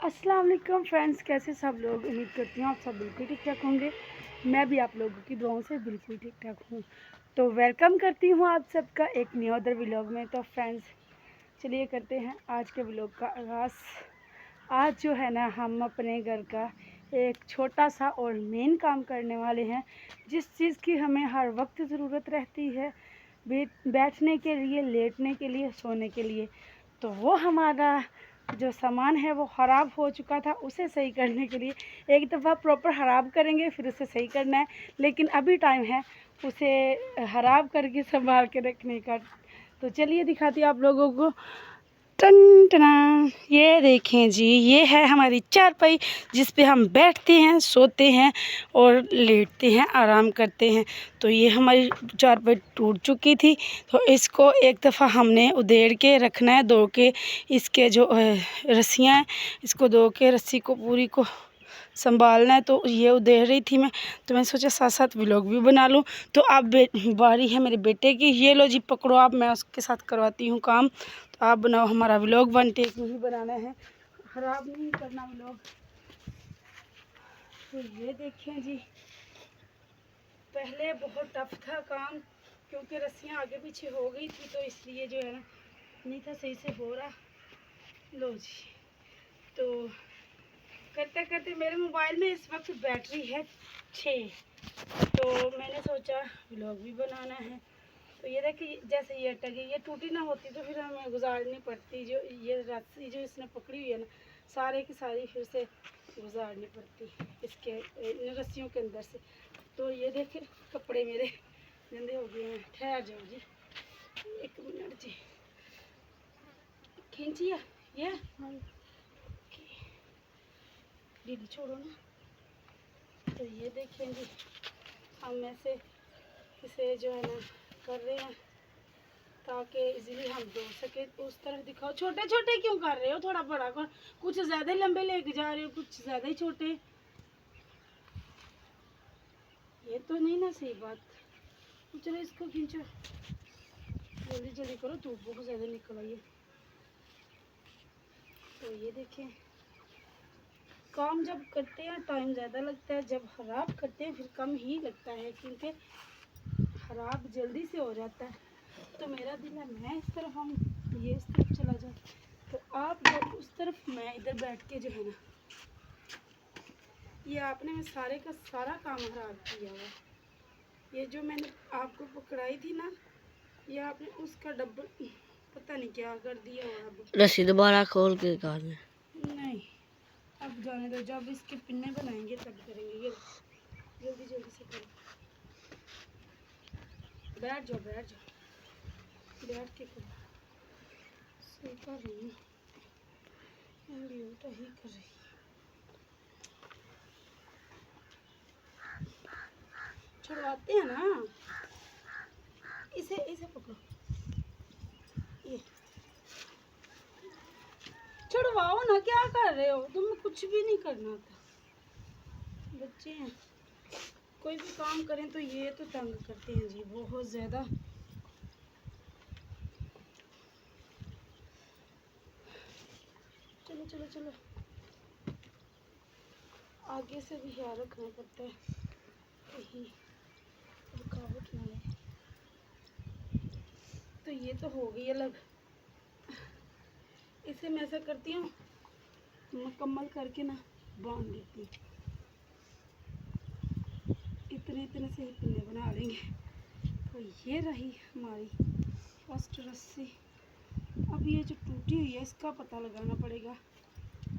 अस्सलाम वालेकुम फ्रेंड्स, कैसे सब लोग। उम्मीद करती हूँ आप सब बिल्कुल ठीक ठाक होंगे। मैं भी आप लोगों की दुआओं से बिल्कुल ठीक ठाक हूँ। तो वेलकम करती हूँ आप सबका एक न्यू अदर व्लॉग में। तो फ्रेंड्स चलिए करते हैं आज के व्लॉग का आगाज़। आज जो है ना, हम अपने घर का एक छोटा सा और मेन काम करने वाले हैं, जिस चीज़ की हमें हर वक्त ज़रूरत रहती है, बैठने के लिए, लेटने के लिए, सोने के लिए। तो वो हमारा जो सामान है वो ख़राब हो चुका था, उसे सही करने के लिए एक दफ़ा प्रॉपर ख़राब करेंगे, फिर उसे सही करना है। लेकिन अभी टाइम है उसे ख़राब करके संभाल के रखने का। तो चलिए दिखाती हूँ आप लोगों को। टन टना, ये देखें जी, ये है हमारी चारपाई जिस पे हम बैठते हैं, सोते हैं और लेटते हैं, आराम करते हैं। तो ये हमारी चारपाई टूट चुकी थी, तो इसको एक दफ़ा हमने उधेड़ के रखना है, धो के। इसके जो रस्सियाँ हैं, इसको धो के रस्सी को पूरी को संभालना है। तो ये उधेड़ रही थी मैं, तो मैंने सोचा साथ साथ व्लॉग भी बना लूँ। तो अब बारी है मेरे बेटे की। ये लो जी, पकड़ो आप, मैं उसके साथ करवाती हूँ काम। तो आप बनाओ, हमारा व्लॉग 1 टेक में ही बनाना है, ख़राब नहीं करना व्लॉग। तो ये देखें जी, पहले बहुत टफ था काम, क्योंकि रस्सियाँ आगे पीछे हो गई थी, तो इसलिए जो है ना नहीं था सही से हो रहा। लो जी, तो करते करते मेरे मोबाइल में इस वक्त बैटरी है 6, तो मैंने सोचा व्लॉग भी बनाना है। तो ये देखिए, जैसे ये अटक गई, ये टूटी ना होती तो फिर हमें गुजारनी पड़ती। जो ये रस्सी जो इसने पकड़ी हुई है ना, सारे की सारी फिर से गुजारनी पड़ती इसके इन रस्सियों के अंदर से। तो ये देखिए, कपड़े मेरे गंदे हो गए हैं। ठहर जाओ जी, 1 मिनट जी, खींचिए ये दीदी, छोड़ो ना। तो ये देखें जी, हम ऐसे इसे जो है ना कर रहे हैं ताकि इजीली हम धो सके। उस तरफ दिखाओ, छोटे छोटे क्यों कर रहे हो, थोड़ा बड़ा कर। कुछ ज़्यादा लंबे लेके जा रहे हो, कुछ ज़्यादा ही छोटे। ये तो नहीं ना सही बात। तो चलो इसको खींचो, जल्दी जल्दी करो, धूप बहुत ज़्यादा निकल आई है। तो ये देखें, काम जब करते हैं टाइम ज़्यादा लगता है, जब ख़राब करते हैं फिर कम ही लगता है, क्योंकि ख़राब जल्दी से हो जाता है। तो मेरा दिल है मैं इस तरफ आऊँ, ये इस तरफ चला जाए, तो आप लोग उस तरफ, मैं इधर बैठ के जो है ना, ये आपने मैं सारे का सारा काम ख़राब किया हुआ। ये जो मैंने आपको पकड़ाई थी ना, ये आपने उसका डब्बा पता नहीं क्या कर दिया हुआ। अब रस्सी दोबारा खोल के निकालना। नहीं, अब जाने दो, जब इसके पिन्ने बनाएंगे तब करेंगे। ये जल्दी जल्दी से करो, बैठ जाओ बैठ जाओ, बैठ के करो। सही कर रही हूँ, उल्टा ही कर रही। छुड़वाते हैं ना, इसे इसे पकड़ो, ये छुड़वाओ ना, क्या कर रहे हो, तुम्हें कुछ भी नहीं करना था। बच्चे हैं, कोई भी काम करें तो ये तो तंग करते हैं जी बहुत ज़्यादा। चलो चलो चलो, आगे से भी ख्याल रखना पड़ता है, कहीं रुकावट ना आए। तो ये तो हो गई अलग। इसे मैं ऐसा करती हूँ, मुकम्मल करके ना बांध देती हूँ। इतने इतने से ही पिन्ने बना लेंगे। तो ये रही हमारी फर्स्ट रस्सी। अब ये जो टूटी हुई है, इसका पता लगाना पड़ेगा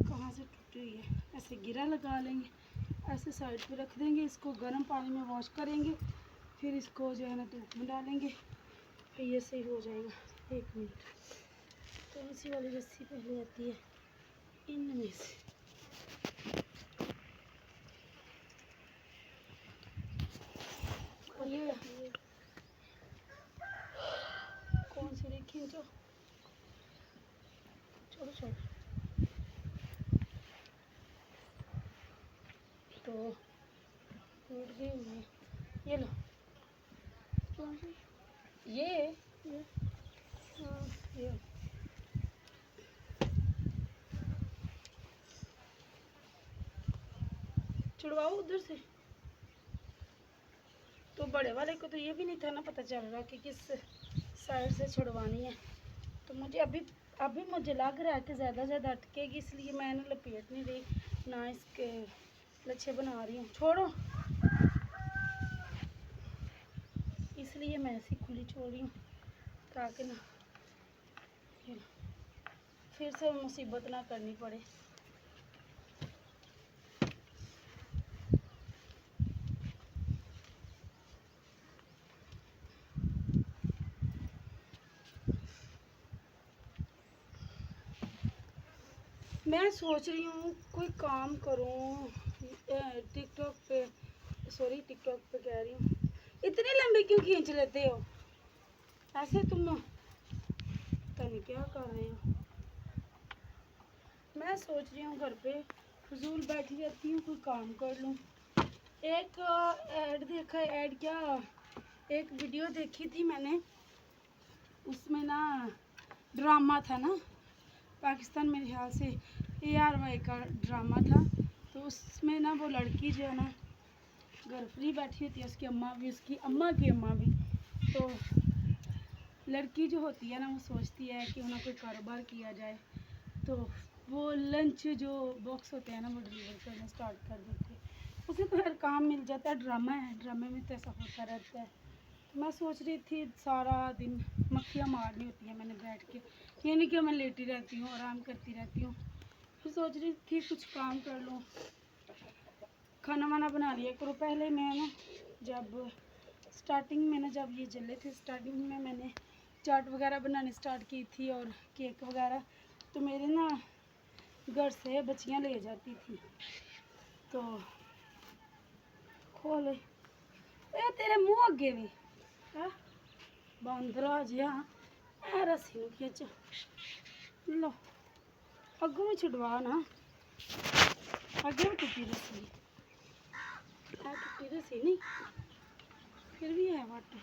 कहाँ से टूटी हुई है। ऐसे गिरा लगा लेंगे, ऐसे साइड पे रख देंगे, इसको गर्म पानी में वॉश करेंगे, फिर इसको जो है ना धूप में डालेंगे, फिर ये सही हो जाएगा। 1 मिनट। तो इसी वाली रस्सी पहले आती है इनमें से। और ये कौन सी देखी जो, छोड़ो छोड़ो। तो टूट गई हुई है, ये लो। कौन सी? ये हाँ, ये छुड़वाओ उधर से। तो बड़े वाले को तो ये भी नहीं था ना पता चल रहा कि किस साइड से छुड़वानी है। तो मुझे अभी अभी मुझे लग रहा है कि ज़्यादा अटकेगी, इसलिए मैंने लपेट नहीं रही ना इसके लच्छे बना रही हूँ। छोड़ो, इसलिए मैं ऐसी खुली छोड़ रही हूँ ताकि ना फिर से मुसीबत ना करनी पड़े। मैं सोच रही हूँ कोई काम करूँ टिकटॉक पे, सॉरी टिकटॉक पे कह रही हूँ। इतनी लंबी क्यों खींच लेते हो ऐसे तुम? पता नहीं क्या कर रहे हो। मैं सोच रही हूँ घर पे फजूल बैठी रहती हूँ, कोई काम कर लूँ। एक ऐड देखा, ऐड क्या, एक वीडियो देखी थी मैंने, उसमें ना ड्रामा था ना, पाकिस्तान मेरे ख्याल से ARY का ड्रामा था। तो उसमें ना वो लड़की जो है ना घर फ्री बैठी होती है, उसकी अम्मा भी, उसकी अम्मा की अम्मा भी। तो लड़की जो होती है ना वो सोचती है कि उन्हें कोई कारोबार किया जाए, तो वो लंच जो बॉक्स होते हैं ना वो डिलीवर करना स्टार्ट कर देती है। उसे तो हर काम मिल जाता है, ड्रामा है, ड्रामे में तो ऐसा होता रहता है। तो मैं सोच रही थी सारा दिन मक्खियाँ मारनी होती है मैंने बैठ के, ये नहीं कि मैं लेटी रहती हूँ आराम करती रहती हूँ। फिर सोच रही थी कुछ काम कर लूँ, खाना वाना बना लिया करो। पहले मैं ना जब स्टार्टिंग में ना जब ये चले थे, स्टार्टिंग में मैंने चाट वगैरह बनानी स्टार्ट की थी और केक वगैरह, तो मेरे ना घर से बच्चियाँ ले जाती थी। तो खोले ए तेरे मुँह अगे भी हाँ बांदरा जिहा ए रस्सी नूं खिच लो, अगों भी छुड़वा ना, अगे भी टुटी रस्सी, टुटी रस्सी नहीं फिर भी है वाट।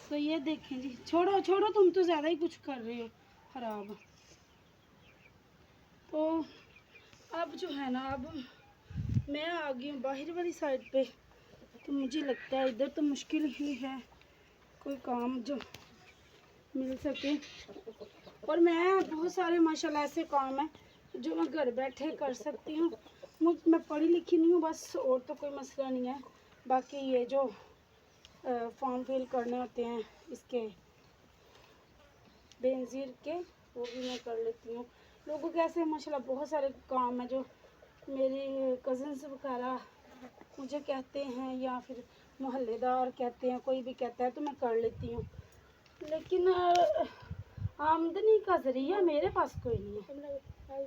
तो ये देखें जी, छोड़ो छोड़ो, तुम तो ज़्यादा ही कुछ कर रहे हो खराब। तो अब जो है ना, अब मैं आ गई हूँ बाहर वाली साइड पे। तो मुझे लगता है इधर तो मुश्किल ही है कोई काम जो मिल सके। और मैं बहुत सारे माशाल्लाह ऐसे काम हैं जो मैं घर बैठे कर सकती हूँ। मैं पढ़ी लिखी नहीं हूँ बस, और तो कोई मसला नहीं है। बाकी ये जो फॉर्म फिल करने होते हैं इसके बेनज़ीर के, वो भी मैं कर लेती हूँ। लोगों के ऐसे माशाल्लाह बहुत सारे काम हैं जो मेरी कज़न्स वगैरह मुझे कहते हैं या फिर मोहल्लेदार कहते हैं, कोई भी कहता है तो मैं कर लेती हूँ। लेकिन आमदनी का ज़रिया मेरे पास कोई नहीं है।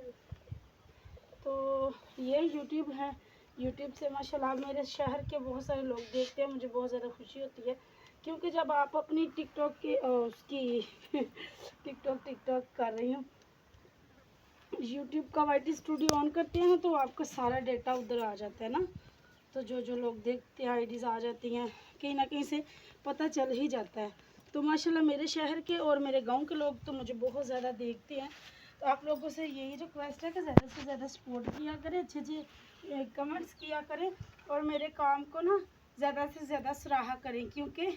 तो ये यूट्यूब है, यूट्यूब से माशाल्लाह मेरे शहर के बहुत सारे लोग देखते हैं, मुझे बहुत ज़्यादा खुशी होती है। क्योंकि जब आप अपनी टिकटॉक की उसकी टिकटॉक कर रही हूँ, यूट्यूब का YT स्टूडियो ऑन करते हैं तो आपका सारा डेटा उधर आ जाता है ना। तो जो जो लोग देखते हैं आईडीज़ आ जाती हैं, कहीं ना कहीं से पता चल ही जाता है। तो माशाल्लाह मेरे शहर के और मेरे गांव के लोग तो मुझे बहुत ज़्यादा देखते हैं। तो आप लोगों से यही रिक्वेस्ट है कि ज़्यादा से ज़्यादा सपोर्ट किया करें, अच्छे अच्छे कमेंट्स किया करें और मेरे काम को ना ज़्यादा से ज़्यादा सराहा करें। क्योंकि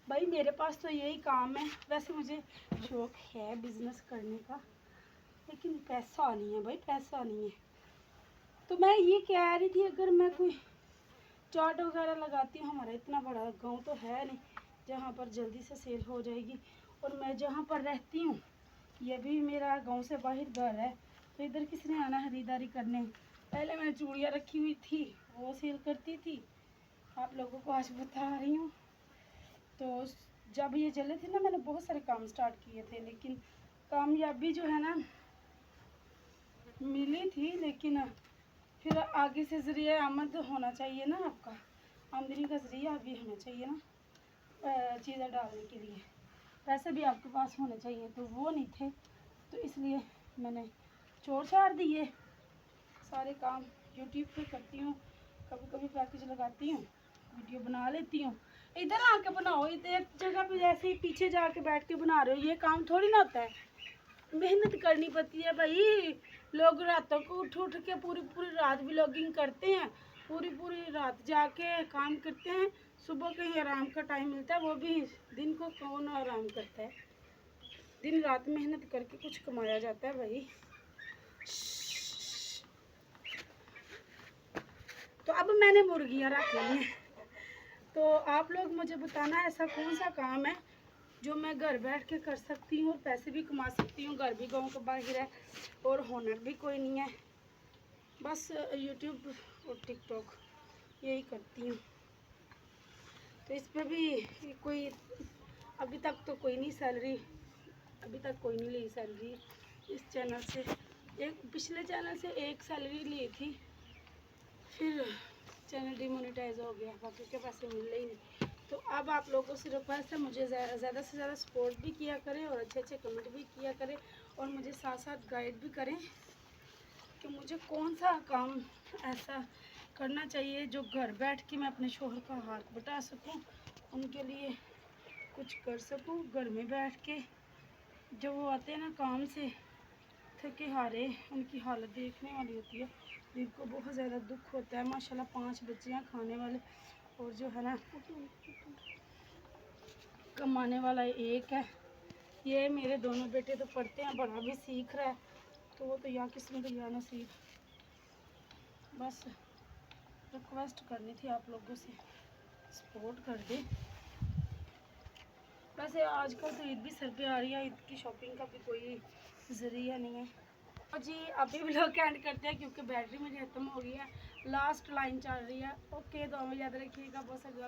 भाई मेरे पास तो यही काम है। वैसे मुझे शौक़ है बिज़नेस करने का, लेकिन पैसा नहीं है भाई, पैसा नहीं है। तो मैं ये कह रही थी अगर मैं कोई चाट वगैरह लगाती हूँ, हमारा इतना बड़ा गांव तो है नहीं जहाँ पर जल्दी से सेल हो जाएगी। और मैं जहाँ पर रहती हूँ ये भी मेरा गांव से बाहर घर है, तो इधर किसने आना खरीदारी करने। पहले मैंने चूड़ियाँ रखी हुई थी वो सेल करती थी, आप लोगों को आज बता रही हूँ। तो जब ये चले थे ना मैंने बहुत सारे काम स्टार्ट किए थे, लेकिन कामयाबी जो है ना मिली थी, लेकिन फिर आगे से ज़रिए आमद होना चाहिए ना, आपका आमदनी का ज़रिया भी होना चाहिए ना चीज़ें डालने के लिए, पैसे भी आपके पास होने चाहिए। तो वो नहीं थे, तो इसलिए मैंने छोड़ छाड़ दिए सारे काम। यूट्यूब पे करती हूँ, कभी कभी पैकेज लगाती हूँ, वीडियो बना लेती हूँ। इधर आके बनाओ, इधर एक जगह पे जैसे ही पीछे जाके बैठ के बना रहे हो, ये काम थोड़ी ना होता है, मेहनत करनी पड़ती है भाई। लोग रातों को उठ उठ के पूरी पूरी रात व्लॉगिंग करते हैं, पूरी पूरी रात जाके काम करते हैं, सुबह कहीं आराम का टाइम मिलता है, वो भी दिन को कौन आराम करता है। दिन रात मेहनत करके कुछ कमाया जाता है भाई। तो अब मैंने मुर्गियाँ रख ली हैं, तो आप लोग मुझे बताना ऐसा कौन सा काम है जो मैं घर बैठ के कर सकती हूँ और पैसे भी कमा सकती हूँ। घर भी गाँव के बाहर है और हुनर भी कोई नहीं है, बस यूट्यूब और टिकटॉक यही करती हूँ। तो इस पर भी कोई अभी तक तो कोई नहीं सैलरी, अभी तक कोई नहीं ली सैलरी इस चैनल से। एक पिछले चैनल से एक सैलरी ली थी, फिर चैनल डिमोनेटाइज हो गया, बाकी के पैसे मिल ही नहीं। तो अब आप लोगों से रिक्वेस्ट है, मुझे ज़्यादा से ज़्यादा सपोर्ट भी किया करें और अच्छे अच्छे कमेंट भी किया करें और मुझे साथ साथ गाइड भी करें कि मुझे कौन सा काम ऐसा करना चाहिए जो घर बैठ के मैं अपने शोहर का हाथ बटा सकूं, उनके लिए कुछ कर सकूं घर में बैठ के। जब वो आते हैं ना काम से थके हारे, उनकी हालत देखने वाली होती है, दिल को बहुत ज़्यादा दुख होता है। माशाल्लाह 5 बच्चे हैं खाने वाले और जो है ना कमाने वाला एक है। ये मेरे दोनों बेटे तो पढ़ते हैं, बड़ा भी सीख रहा है, तो वो तो यहाँ किस्मत या नसीब। बस रिक्वेस्ट करनी थी आप लोगों से, सपोर्ट कर दे। वैसे आजकल तो ईद भी सर पे आ रही है, ईद की शॉपिंग का भी कोई ज़रिया नहीं है। और जी अभी भी लोग एंड करते हैं क्योंकि बैटरी मेरी ख़त्म हो गई है, लास्ट लाइन चल रही है। ओके, दुआ में याद रखिएगा, बहुत सारे